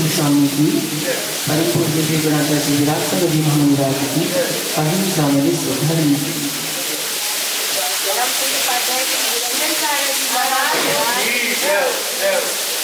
स्वामी की परम पूज्य श्री गणाचार्य श्री विराट जी महाराज की अहिंसा में धर्म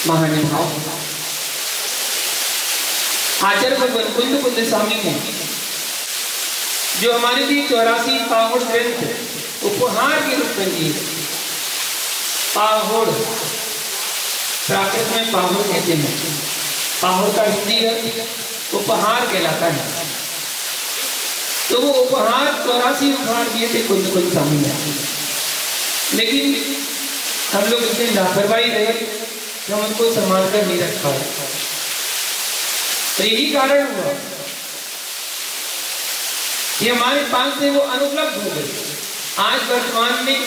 महानुभाव आचार्य भगवान कुंद स्वामी ने जो हमारे लिए 84 पाहुड़ ग्रंथ उपहार के रूप में दिए। पाहुड़ प्राकृत में पाहुड़ कहते हैं। पाहुड़ का हिंदी अर्थ उपहार कहलाता है। तो वो उपहार 84 उपहार दिए थे कुंद स्वामी ने, लेकिन हम लोग इतने लापरवाही रहे कि हम उनको संभाल कर नहीं रख पाए। तो यही कारण हुआ कि हमारे पास से वो अनुपलब्ध हो गए। आज वर्तमान में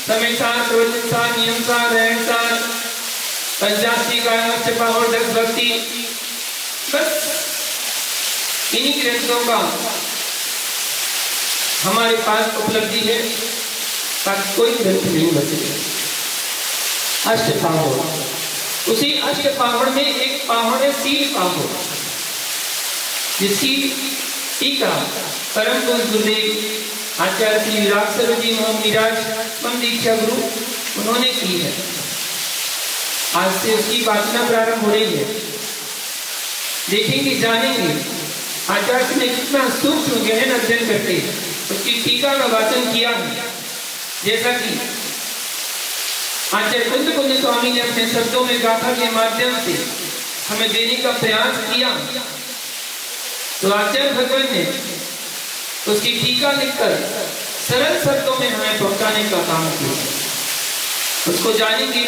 समयसार, प्रवचनसार, नियमसार, रहनसार, पंचाशी का पाहुड़ दस भक्ति, बस इन्हीं ग्रंथों का हमारे पास उपलब्धि है। बाकी कोई ग्रंथ नहीं बचे। अष्ट पाहुड़, उसी अष्ट पाहुड़ में एक पाहुड़ है सील पाहुड़, जिसकी टीका परम पूज्य गुरुदेव आचार्य श्री विराट जी महाराज दीक्षा गुरु उन्होंने की है। आज से उसकी वाचना प्रारंभ हो रही है। देखेंगे, जानेंगे आचार्य ने कितना सूक्ष्म गहन अध्ययन करके उसकी टीका का वाचन किया है। जैसा कि आचार्य कुंद स्वामी ने अपने शब्दों में गाथा के माध्यम से हमें देने का प्रयास किया, तो आचार्य भगवान ने उसकी टीका लिखकर सरल शब्दों में हमें पहुंचाने का काम किया। उसको जानेंगे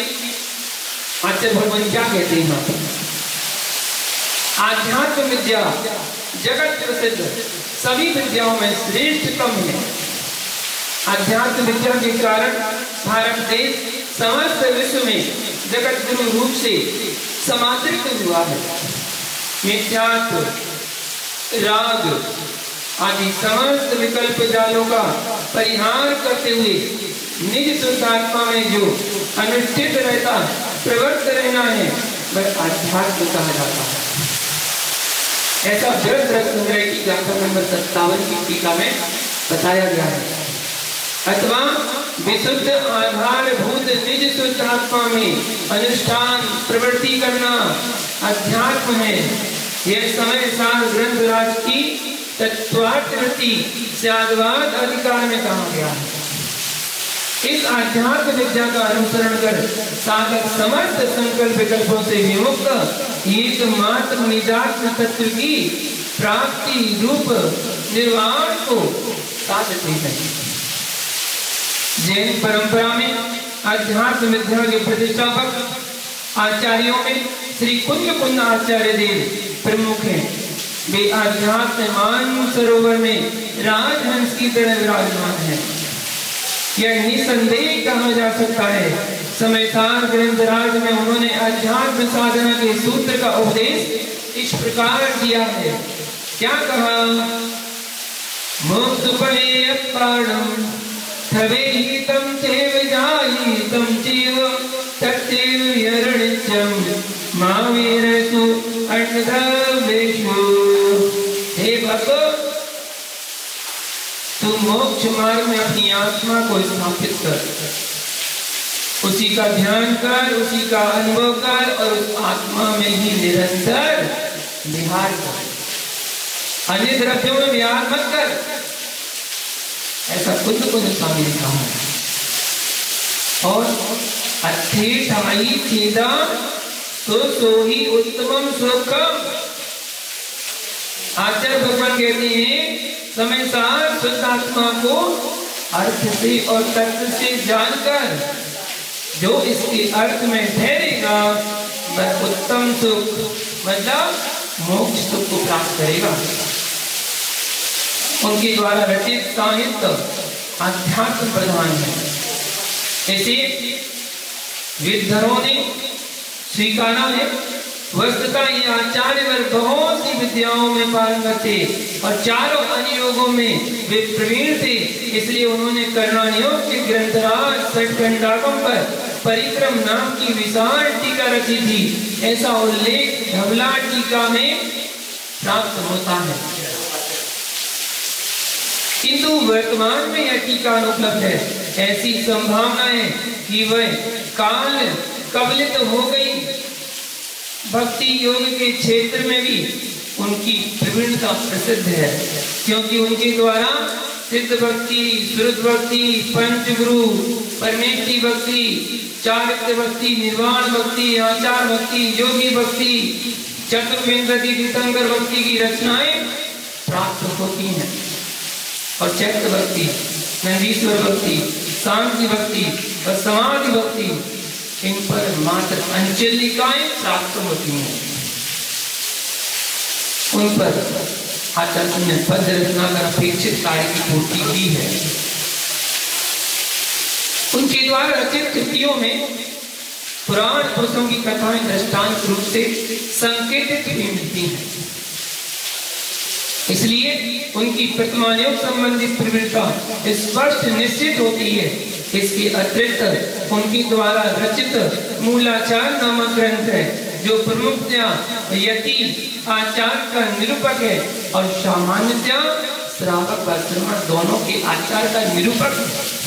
आचार्य भगवान क्या कहते हैं। आध्यात्म विद्या जगत प्रसिद्ध सभी विद्याओं में श्रेष्ठतम है। आध्यात्म विद्या के कारण भारत देश समस्त विश्व में जगत गुरु रूप से समादृत हुआ है। मिथ्यात्व, राग आदि समस्त विकल्प जालों का परिहार करते हुए निज शुद्धात्मा में जो अनुष्ठित रहता प्रवृत्त रहना है वह आध्यात्म कहा जाता है। ऐसा व्रत रस संग्रह की गाथा नंबर 57 की टीका में बताया गया है। अथवा विशुद्ध आधारभूत निज शुद्धात्मा में अनुष्ठान प्रवृत्ति करना अध्यात्म है। यह समय सार ग्रंथराज की तत्वार्थवृत्ति स्याद्वाद अधिकार में कहा गया है। इस आध्यात्म विद्या का अनुसरण कर साधक समस्त संकल्प विकल्पों से विमुक्त एकमात्र निजात्म तत्व की प्राप्ति रूप निर्वाण को साधते हैं। जैन परंपरा में आध्यात्म विद्या के प्रतिष्ठापक आचार्यों में श्री कुंद आचार्य देव प्रमुख हैं। वे आध्यात्म मान सरोवर में राजहंस की तरह विराजमान है। यह निसंदेह कहा जा सकता है। समयसार ग्रंथराज में उन्होंने अध्यात्म साधना के सूत्र का उपदेश इस प्रकार किया है। क्या कहा? मोक्ष पहे अपारम थवे ही तम चेव जाई तम चेव तत्तेव यरणिचम मावीरसु अर्थवेशु। हे भगवान, तू मोक्ष मार्ग में अपनी आत्मा को स्थापित कर, उसी का ध्यान कर, उसी का अनुभव कर और उस आत्मा में ही निरंतर विहार कर। अन्य द्रव्यों में विहार मत कर। ऐसा कुंद स्वामी ने कहा है। और अथेठाई सीधा तो सोही उत्तमम सुखम। आचार्य भगवान कहते हैं समय सार शुद्ध आत्मा को अर्थ से और तत्व से जानकर जो इसके अर्थ में ठहरेगा वह उत्तम सुख मतलब मोक्ष सुख को प्राप्त करेगा। उनके द्वारा रचित साहित्य अध्यात्म प्रधान है। ऐसे विद्धरों ने स्वीकारा है। वस्तुतः ये आचार्य वर्ग बहुत सी विद्याओं में पारंगत थे और चारों अनुयोगों में वे प्रवीण थे, इसलिए उन्होंने कर्णानुयोग के ग्रंथराज षट्खंडागम पर परिक्रम नाम की विशाल टीका रची थी। ऐसा उल्लेख धवला टीका में प्राप्त होता है, किंतु वर्तमान में यह टीका अनुपलब्ध है। ऐसी संभावना है कि वह काल कबलित हो गई। भक्ति योग के क्षेत्र में भी उनकी प्रवीणता प्रसिद्ध है, क्योंकि उनके द्वारा सिद्ध भक्ति, श्रुत भक्ति, पंचगुरु, परमेष्टि भक्ति, चारित्र भक्ति, निर्वाण भक्ति, आचार भक्ति, योगी भक्ति, चतुर्विंशति तीर्थंकर भक्ति की रचनाएं प्राप्त होती हैं और चैत्र भक्ति, नंदीश्वर भक्ति, शांति भक्ति और समाधि भक्ति, इन पर मात्र अंचलिकाएं प्राप्त होती हैं। उन पर आचार्य ने पद रचना कर अपेक्षित कार्य की पूर्ति की है। उनके द्वारा रचित कृतियों में पुराण पुरुषों की कथाएं दृष्टांत रूप से संकेतित भी मिलती हैं, इसलिए उनकी प्रतिमानियों संबंधित प्रवृत्ता स्पष्ट निश्चित होती है। इसके अतिरिक्त उनके द्वारा रचित मूलाचार नामक ग्रंथ है, जो प्रमुखतया यति आचार का निरूपक है और सामान्यतया श्रावक व श्रवण दोनों के आचार का निरूपक है।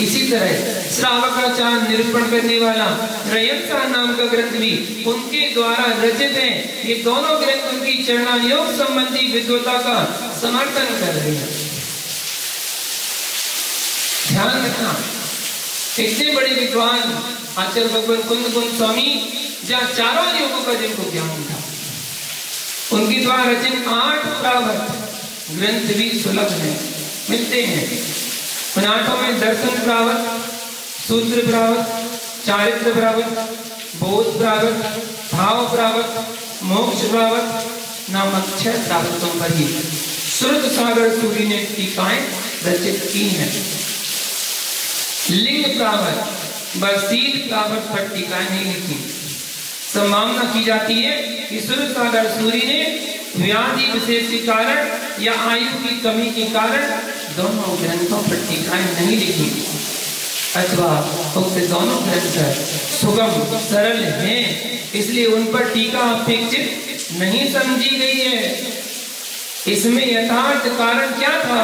इसी तरह श्रावकाचार निरूपण करने वाला रयंसा नाम का ग्रंथ भी उनके द्वारा रचित है। ये दोनों ग्रंथ उनकी चरणायोग संबंधी विद्वता का समर्थन कर रहे हैं। ध्यान रखना, इतने बड़े विद्वान आचार्य भगवान कुंद स्वामी जहाँ चारों योगों का जिनको ज्ञान था, उनके द्वारा रचित 8 प्रावत ग्रंथ भी सुलभ है, मिलते हैं। उन 8 में दर्शन प्रावत, सूत्र प्रावत, चारित्र प्रावत, बोध प्रावत, भाव प्रावत, मोक्ष प्रावत नामक 6 प्रावतों पर ही श्रुत सागर सूरी ने टीकाएं रचित की हैं। लिंग प्रावत व सील प्रावत पर टीकाएं नहीं लिखी। संभावना की जाती है कि श्रुत सागर सूरी ने व्याधि विशेष के कारण या आयु की कमी के कारण दोनों ग्रंथों पर टीकाएं नहीं लिखी, अथवा उक्त दोनों ग्रंथ सुगम सरल हैं, इसलिए उन पर टीका अपेक्षित नहीं समझी गई है। इसमें यथार्थ कारण क्या था,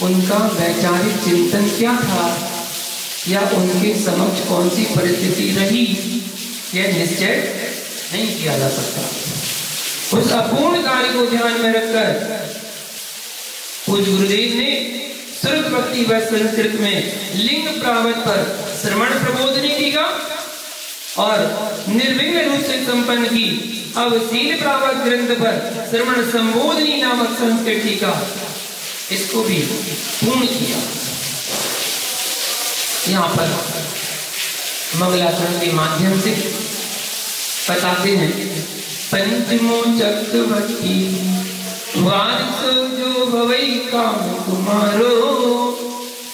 उनका वैचारिक चिंतन क्या था, या उनके समक्ष कौन सी परिस्थिति रही, यह निश्चय नहीं किया जा सकता। उस अपूर्ण कार्य को ध्यान में रखकर पूज्य गुरुदेव ने श्रुत भक्ति व संस्कृत में लिंग प्रावत पर श्रवण प्रबोधनी टीका और निर्विघ्न रूप से संपन्न की। अब सील प्रावत ग्रंथ पर श्रवण संबोधनी नामक संस्कृत टीका, इसको भी पूर्ण किया। यहाँ पर मंगलाचरण के माध्यम से बताते हैं, पंचमो चक्रवर्ती वारिसो जो भवई काम कुमारो,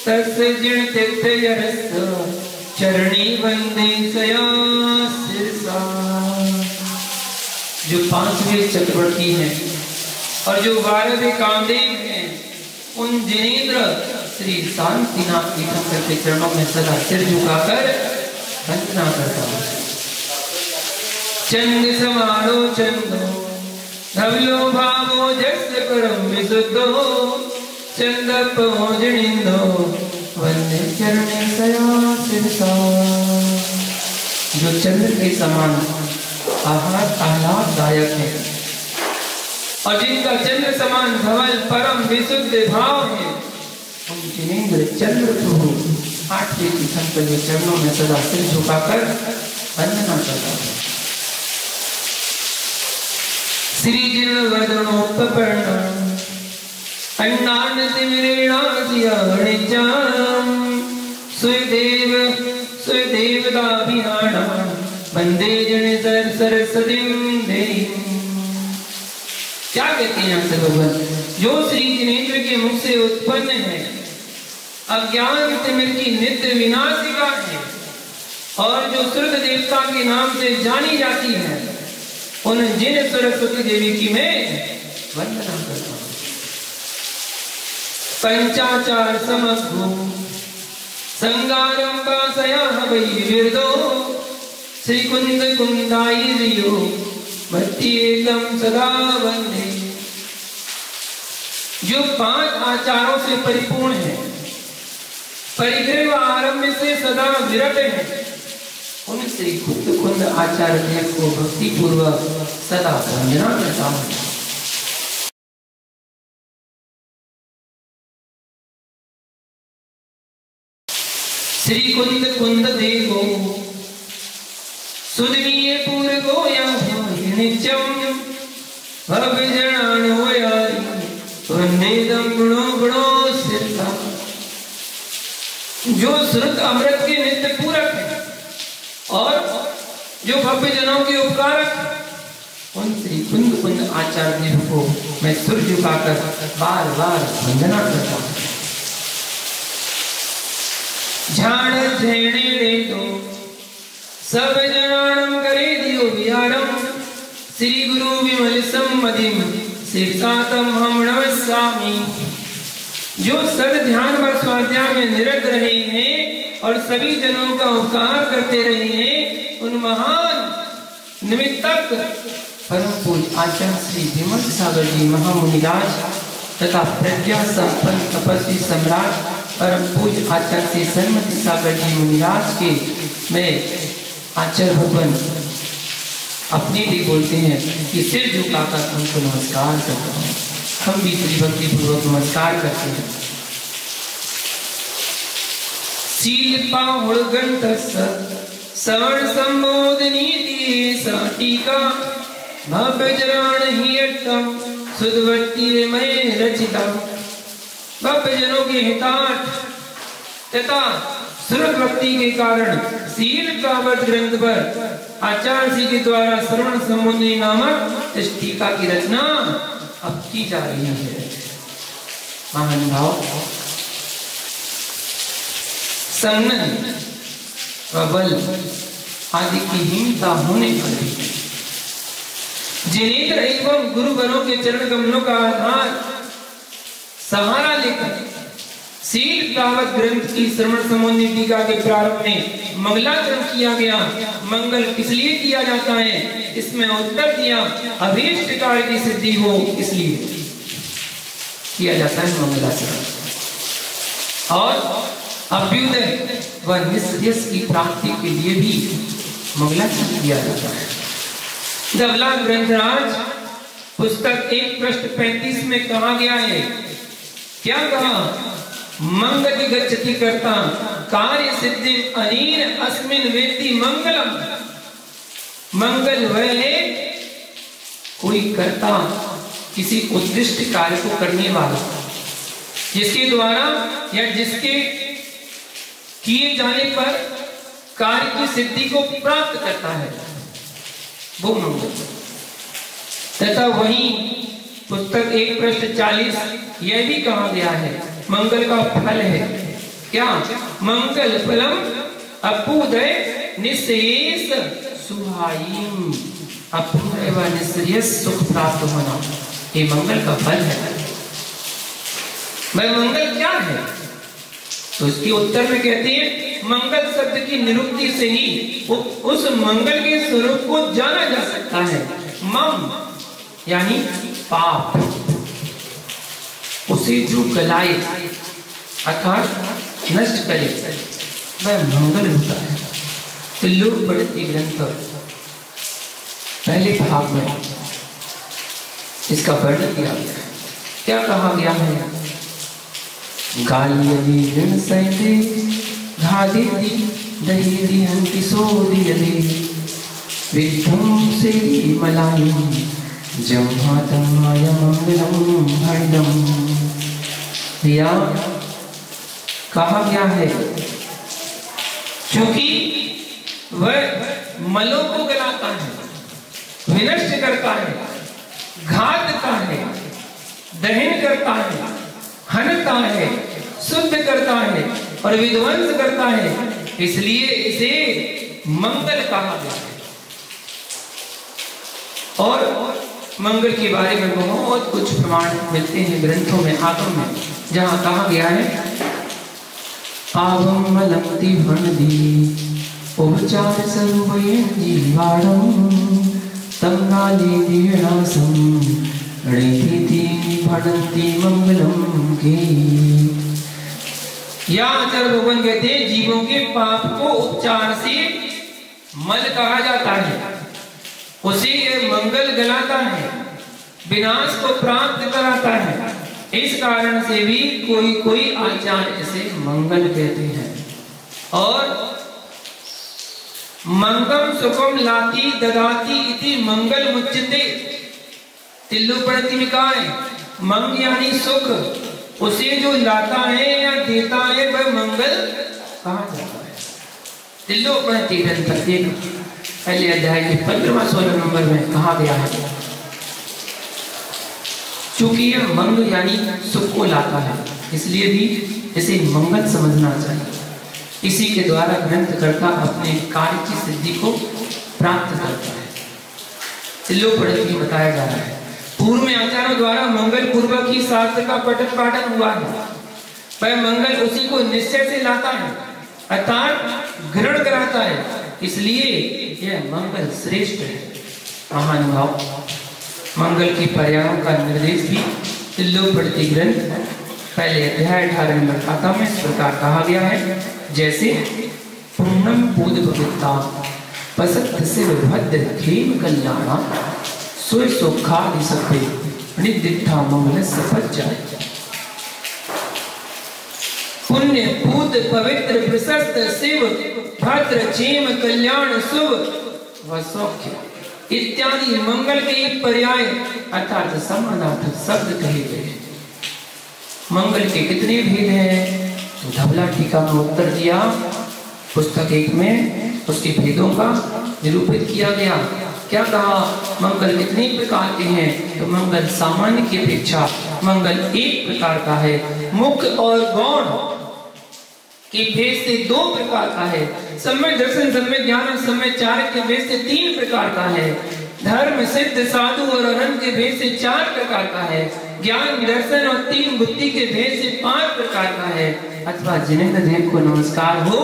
तस जिण तीर्थ यरस चरणी वंदे सया सिरसा। जो 5वें चक्रवर्ती हैं और जो 12वें कामदेव हैं, उन जिनेन्द्र श्री शांतिनाथ तीर्थंकर के चरणों में सदा सिर झुकाकर वंदना करता हूँ। चंद समारो चंदो धवलो भावो जस करम विशुद्धो, चंद पहुंचनिंदो वंदे चरणे सया सिरसा। जो चंद्र के समान आह्लाददायक है और जिनका चंद्र समान धवल परम विशुद्ध भाव है, उन जिनेन्द्र चंद्र प्रभु 8वें तीर्थंकर के चरणों में सदा सिर झुकाकर वंदना करता है। श्री जीर्ण वदनोपर्ण अन्नान सुदेव सुदेव दाभिहाना वंदे जन सर सरस्वतीं देवी। क्या कहते हैं यहाँ से भगवान, जो श्री जिनेन्द्र के मुख से उत्पन्न है, अज्ञान तिमिर की नित्य विनाशिका है और जो श्रुत देवता के नाम से जानी जाती है, उन जिन सरस्वती देवी की मैं वंदना करता हूँ। पंचाचार समग्रो संगारम बासया वै विरदो श्री कुंद कुंदाई रियो भक्ति एकम सदा वंदे। जो 5 आचारों से परिपूर्ण है, परिग्रह व आरंभ से सदा विरत है, उन श्री कुंद आचार्य देव को भक्ति पूर्वक सदा वंदना करता हूँ। श्री कुंद देवो सुदवीय पूर्वो नित्यम भवजनानो यारी वंदेदम गुणो गुणो सिद्धा। जो श्रुत अमृत के नित्य पूरक है और जो भव्य जनों के उपकारक है, उन श्री कुंद आचार्य देव को मैं सुर झुकाकर बार बार वंदना करता हूँ। झाड़ झेड़े दो सब जनानम करे दियो विहारम श्री गुरु विमल सम्मदिम शीर्षातम हम नमस्सामि। जो सद ध्यान व स्वाध्याय में निरत रहे हैं और सभी जनों का उपकार करते रहे हैं, उन महान निमित्तक परम पूज्य आचार्य श्री विमल सागर जी महामुनिराज तथा प्रज्ञा संपन्न तपस्वी सम्राट परम पूज्य आचार्य श्री सन्मति सागर जी मुनिराज के मैं आचार्य भगवान अपने लिए बोलते हैं कि सिर झुकाकर उनको नमस्कार करता हूँ। हम भी श्री भक्ति पूर्वक नमस्कार करते हैं। सील पाहुड़ गंत सवर्ण संबोधनी दी टीका भव्य जराण ही अट्टम सुधवती में रचिता। भव्य जनों के हितार्थ तथा श्रुत भक्ति के कारण सील कावत ग्रंथ पर आचार्य जी के द्वारा श्रवण संबंधी नामक इस टीका की रचना अब की जा रही है। महान भाव संगन व बल आदि की हीनता होने पर जिनेन्द्र एवं गुरु बलों के चरण कमलों का आधार सहारा लेकर सील कावत ग्रंथ की श्रवण संबंधी टीका के प्रारंभ में मंगलाचरण किया गया। मंगल किस लिए किया जाता है, इसमें उत्तर दिया अभीष्ट कार्य की सिद्धि हो इसलिए किया जाता है मंगलाचरण, और अभ्युदय व निश्रेयस की प्राप्ति के लिए भी मंगलाचरण किया जाता है। धवला ग्रंथराज पुस्तक 1 पृष्ठ 35 में कहा गया है, क्या कहा? मंगति गच्छति कर्ता कार्य सिद्धि अनीन अस्मिन वेत्ति मंगलम। मंगल वह है कोई कर्ता किसी उद्दिष्ट कार्य को करने वाला, जिसके द्वारा या जिसके किए जाने पर कार्य की सिद्धि को प्राप्त करता है, वो मंगल। तथा वही पुस्तक 1 पृष्ठ 40 यह भी कहा गया है मंगल का फल है क्या? मंगल फलम अभ्युदय निश्रेयस सुहाईम। अभ्युदय व निश्रेयस सुख प्राप्त होना ये मंगल का फल है। वह मंगल क्या है? तो इसके उत्तर में कहते हैं मंगल शब्द की निरुक्ति से ही उस मंगल के स्वरूप को जाना जा सकता है। मम यानी पाप, उसे जो गलाए अर्थात नष्ट करे वह मंगल होता है। तो लोक पढ़ती ग्रंथ पहले भाग में इसका वर्णन किया गया है। क्या कहा गया है? गाली यदि ऋण सहते घादी दही दी हंति सोदी यदि विद्धम से मलाई जम्हातमाय मंगलम हरिदम। या कहा गया है क्योंकि वह मलों को गलाता है, विनष्ट करता है, घात करता है, दहन करता है, हनता है, शुद्ध करता है और विध्वंस करता है, इसलिए इसे मंगल कहा गया है। और मंगल के बारे में बहुत कुछ प्रमाण मिलते हैं ग्रंथों में, आगम में, जहां कहा गया है आवम मलमति भणदी उपचार सर्वयेन जीवाणम तंगाली दीर्णासम ऋतिति भणन्ति मंगलम के। या आचार्य भगवान कहते हैं जीवों के पाप को उपचार से मल कहा जाता है, उसे ये मंगल गलाता है, विनाश को प्राप्त कराता है। इस कारण से भी कोई कोई आचार्य इसे मंगल कहते हैं। और मंगम सुखम लाती ददाती इति मंगल मुच्यते। तिल्लुपणति में कहा है मंग यानी सुख, उसे जो लाता है या देता है वह मंगल कहा जाता है। तिल्लुपणति ग्रंथ पहले अध्याय के 15-16 नंबर में कहा गया है। चूंकि यह मंग यानी सुख को लाता है, इसलिए भी इसे मंगल समझना चाहिए। इसी के द्वारा ग्रंथकर्ता अपने कार्य की सिद्धि को प्राप्त करता है। तिल्लुपणति में बताया जा रहा है पूर्व में आचार्यों द्वारा मंगल पूर्वक ही शास्त्र का पठन पाठन हुआ है। वह मंगल उसी को निश्चय से लाता है, अर्थात ग्रहण कराता है, इसलिए यह मंगल श्रेष्ठ है। महानुभाव, मंगल के पर्यायों का निर्देश भी तिल्लुपणति ग्रंथ पहले अध्याय 18 नंबर खाता में इस प्रकार कहा गया है, जैसे पूर्णम पूद भविता पसक्त से भद्र खेम कल्याणा सोय सुखादि सभ्य निदिष्ठा मंगल सफल जाए। पुण्य पूत पवित्र प्रशस्त शिव भद्र क्षेम कल्याण शुभ व सौख्य इत्यादि मंगल के एक पर्याय अर्थात समानार्थक शब्द कहे गए हैं। मंगल के कितने भेद हैं तो धवला टीका में उत्तर दिया, पुस्तक 1 में उसके भेदों का निरूपित किया गया। क्या कहा, मंगल कितने प्रकार के हैं तो मंगल सामान्य की अपेक्षा मंगल एक प्रकार का है, मुख्य और गौण के भेद से 2 प्रकार का है, सम्यक दर्शन सम्यक ज्ञान और सम्यक चारक के भेद से 3 प्रकार का है, धर्म सिद्ध साधु और अनंत के भेद से 4 प्रकार का है, ज्ञान दर्शन और 3 बुद्धि के भेद से 5 प्रकार का है, अथवा जिनेन्द्र देव को नमस्कार हो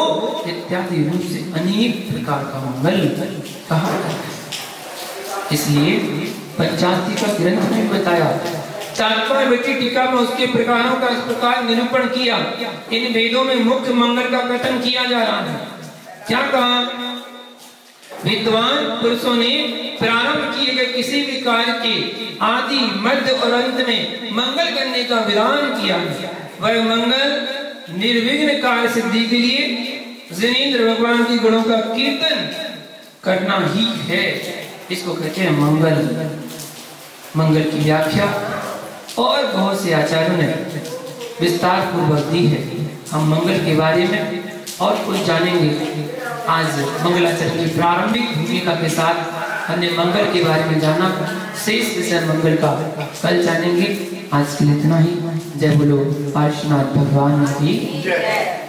इत्यादि रूप से अनेक प्रकार का मंगल कहा जाता है। इसलिए पंचाशती का ग्रंथ में बताया, तात्पर्य टीका में उसके प्रकारों का इस प्रकार निरूपण किया। इन वेदों में मुख्य मंगल का कथन किया जा रहा है। क्या कहा, विद्वान पुरुषों ने प्रारंभ किए गए किसी भी कार्य के आदि मध्य और अंत में मंगल करने का विधान किया। वह मंगल निर्विघ्न कार्य सिद्धि के लिए जिनेन्द्र भगवान के गुणों का कीर्तन करना ही है। इसको कहते हैं मंगल। मंगल की व्याख्या और बहुत से आचार्यों ने विस्तार पूर्वक दी है। हम मंगल के बारे में और कुछ जानेंगे। आज मंगलाचरण की प्रारंभिक भूमिका के साथ हमने मंगल के बारे में जाना, शेष विषय मंगल का कल जानेंगे। आज के लिए इतना ही। जय बोलो पार्श्वनाथ भगवान की जय।